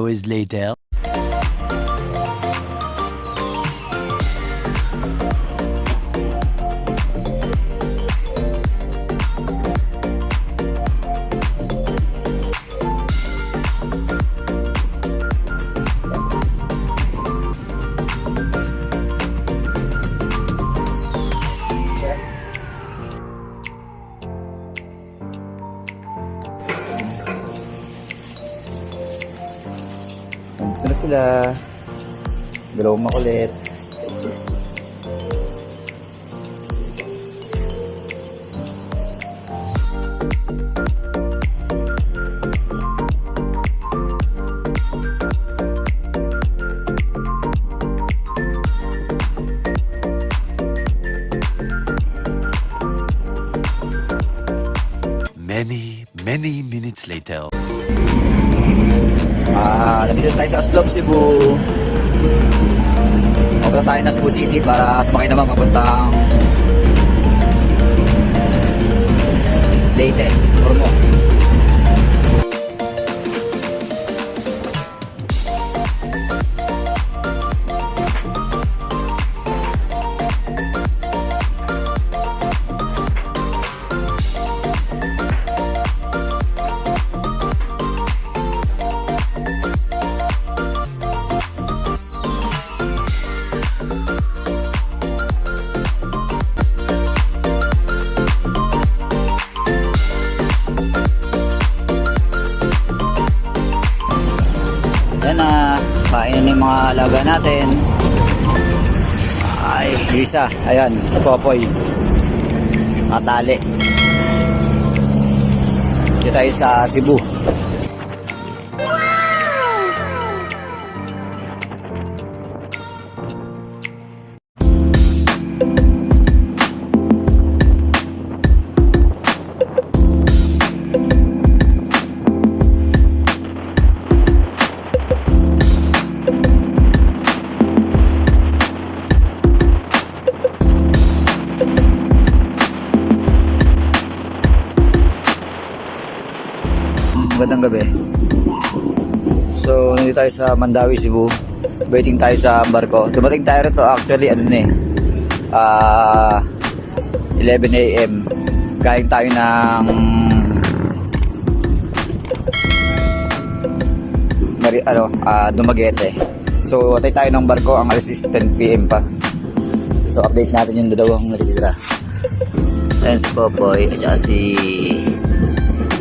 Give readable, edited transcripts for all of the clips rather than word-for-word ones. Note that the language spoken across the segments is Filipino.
hours later. Ito na sila. Dalawang makulit. Many minutes later. Nandito tayo sa Aslob, Cebu. Pupunta tayo na Cebu City para sumakay naman papuntang Leyte, Ormoc. Yan na, kain na yung mga alaga natin. Ay, isa, ayan, Popoy. Natali. Dito tayo sa Cebu. Magandang gabi. So, nandito tayo sa Mandawi, Cebu. Waiting tayo sa barko. Dumating tayo rito actually, 11 AM. Galing tayo ng Dumaguete. So, atay tayo ng barko. Ang alas is 10 PM pa. So, update natin yung dalawang natitira. Ayan si Popoy at saka si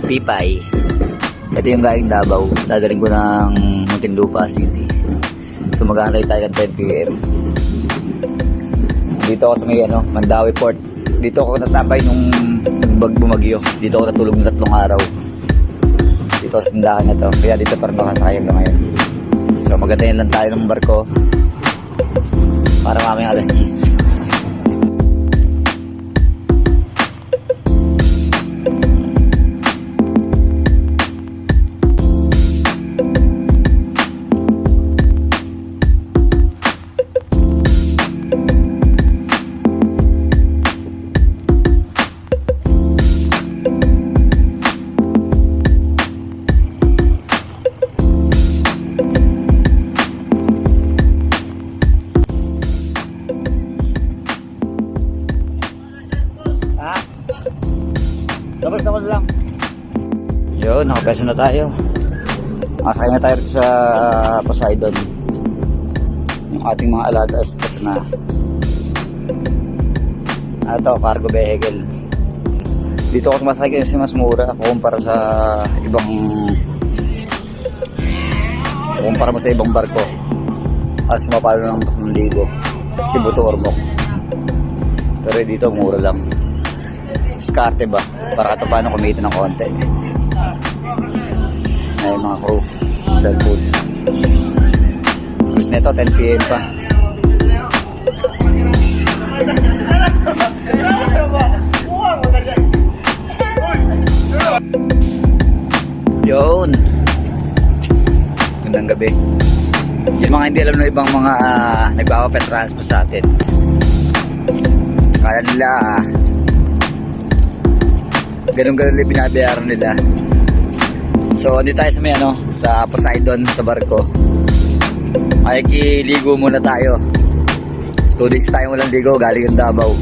Pipay. Ito yung galing Davao. Dadaling ko ng Muntinlupa City. So mag-aantay tayo ng 10 PM. Dito ako sa may Mandawi Port. Dito ako natambay nung bumagyo. Dito ako natulog ng 3 araw. Dito sa tindahan na to. Kaya dito parang nakasakay ko ngayon. So magantayin lang tayo ng barko para mamayang alas 10. Tapos naman lang. Yun, nakapeso na tayo. Makasakay na tayo sa Poseidon. Yung ating mga alaga spot na. Ito, cargo vehicle. Dito ako sumasakay kasi mas mura kumpara sa ibang kumpara mo sa ibang barko. As mapalo ng 3,000 Cebu to Ormoc. Pero dito mura lang. Diskarte ba? Para ito paano kumita ng konti. Ay mga crew. Cellphone. Tapos nito 10 PM pa. Yun. Gandang gabi. Yung mga hindi alam ng ibang mga nagpapapetransport sa atin. Kala nila ganun-ganun lang binabayaran nila. So, andito tayo sa may sa Poseidon, sa barko. Makikiligo muna tayo. 2 days tayo walang ligo, galing ng Davao.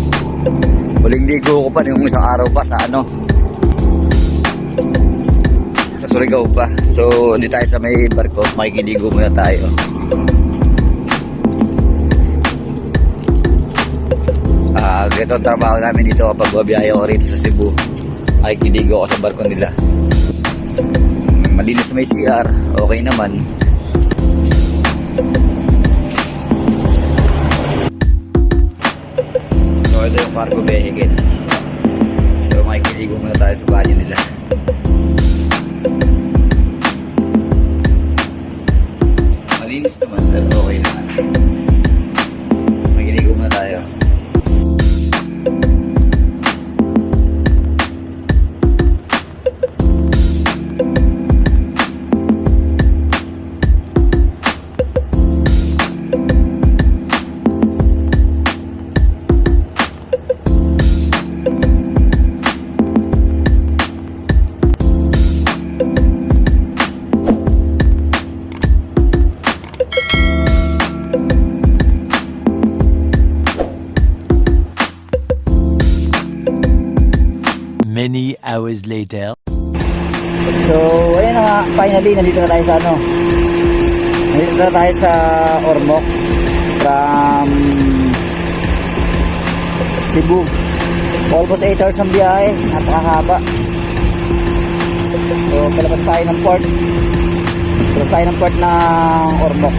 Huling ligo ko pa, yung isang araw pa sa sa Surigao pa. So, andito tayo sa may barko, makikiligo muna tayo. Ganito ang trabaho namin dito kapag babiyahe ako rito sa Cebu. Makikiligo ako sa barko nila. Malinis na may CR, okay naman. So ito yung cargo vehicle. So makikiligo muna tayo sa banyo nila. Malinis naman pero okay naman. Makikiligo muna tayo. Many hours later. So, ayun na nga, finally, nandito na tayo sa nandito na tayo sa Ormoc from Cebu. Almost 8 hours ang biyahe, napakahaba. So, palabas tayo ng port. Palabas tayo ng port ng Ormoc.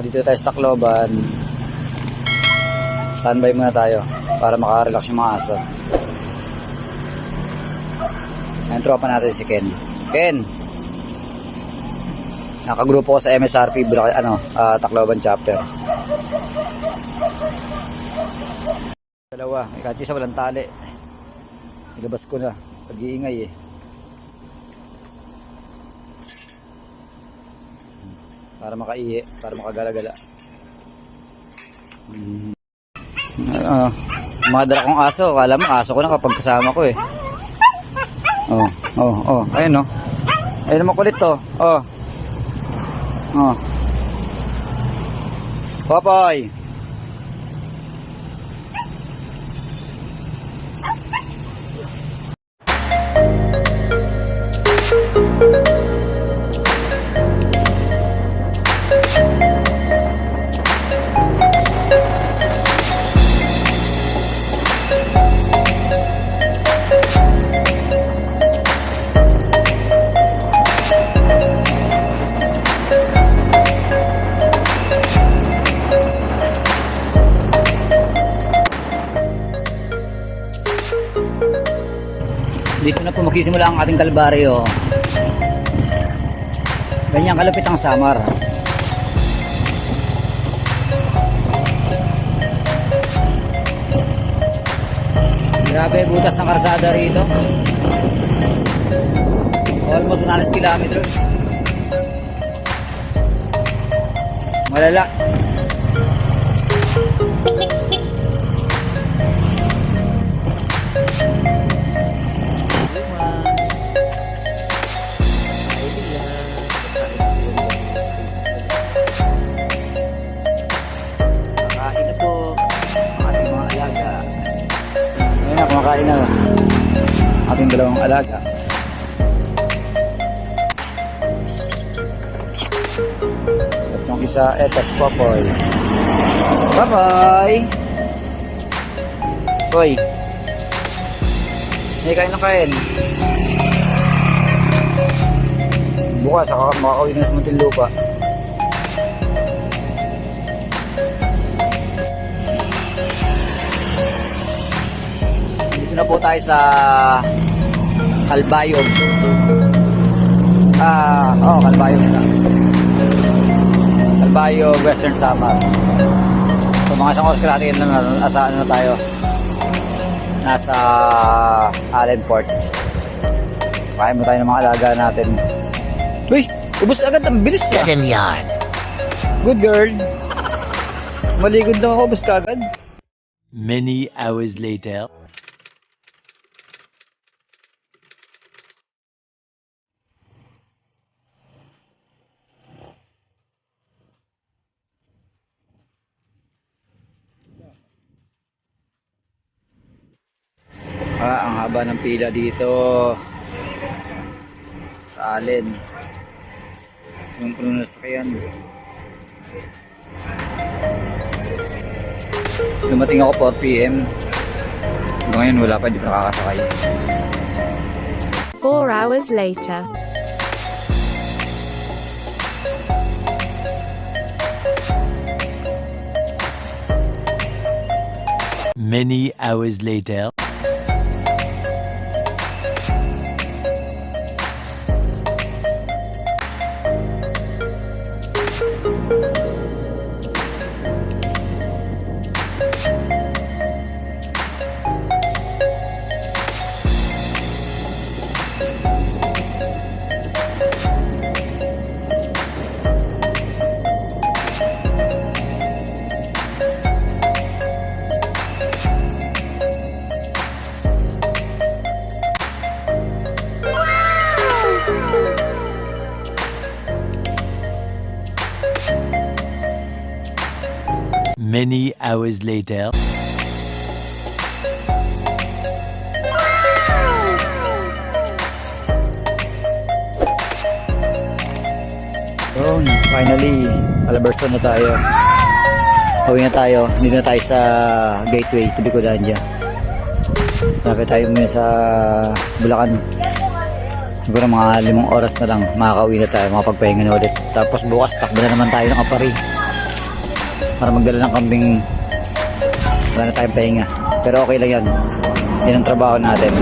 Dito tayo sa Tacloban. Standby muna tayo para makarelax yung mga aso. Ayan, tropa natin si Ken. Ken! Nakagrupo ko sa MSRP Tacloban chapter. Dalawa, kahit isa walang tali. Ilabas ko na, pag-iingay eh. Para makaihi, para makagalagala. Madala kong aso, akala mo aso ko na kapag kasama ko eh. Ayun oh. Ayun naman kulit to. Popoy. Dito na po magsisimula ang ating kalbaryo. Ganyan kalupit ang Samar. Grabe butas ng karsada rito. Almost 100 kilometers. Malala. Kumakain na ating dalawang alaga. At yung isa, etas Popoy. Bye-bye! Hoy! Hindi kain ng kain. Bukas, makakauwi na sa Muntinlupa. Dito na po tayo sa Calbayog. Calbayog na. Calbayog, Western Samar. So mga isang oras kalahati lang na tayo. Nasa Allen Port. Kain mo tayo ng mga alaga natin. Uy! Ubus agad, ang bilis ah. Yan. Good girl. Maligod lang ako, ubus ka agad. Many hours later. Ang haba ng pila dito sa Allen. Yung puno na sakyan. Dumating ako 4 PM. Ngayon wala pa, hindi pa nakakasakay. 4 hours later. Many hours later. Many hours later. So, finally, Alabarzon na tayo. Uwi na tayo. Dito na tayo sa Gateway, Tubicolandia. Lapit tayo muna sa Bulacan. Siguro mga 5 oras na lang makakauwi na tayo, makapagpahinga na ulit. Tapos bukas takbo na naman tayo ng Apari para magdala ng kambing. Wala na tayong pahinga, pero okay lang yan. Yan ang trabaho natin.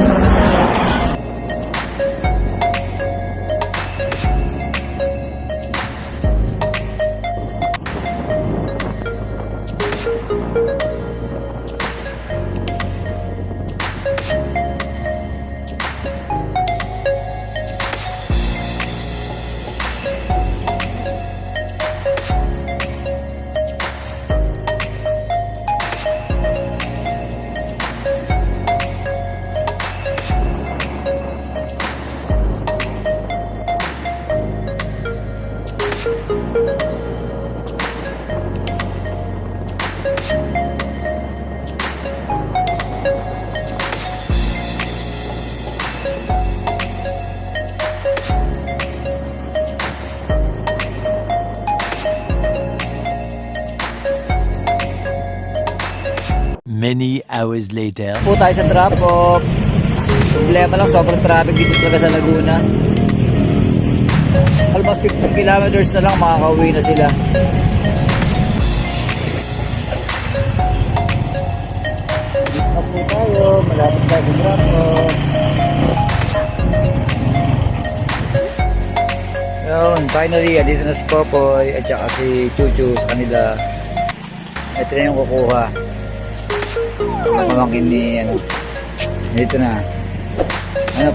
Many hours later. Po tayo sa drop-off. Problema lang, sobrang traffic dito talaga sa Laguna. Almost 50 kilometers na lang, makakauwi na sila. Dito na po tayo, malapit tayo sa drop-off. Yun, finally, dito na si Popoy at saka si Chuchu sa kanila. Ito na yung kukuha. Pamangkin ni dito na.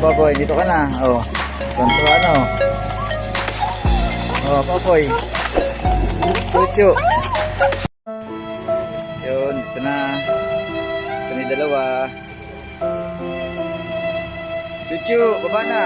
Popoy, dito ka na. Oh. Konto Oh, Popoy. Chuchu. Yun, dito na. Ito na yung dalawa. Chuchu, baba na.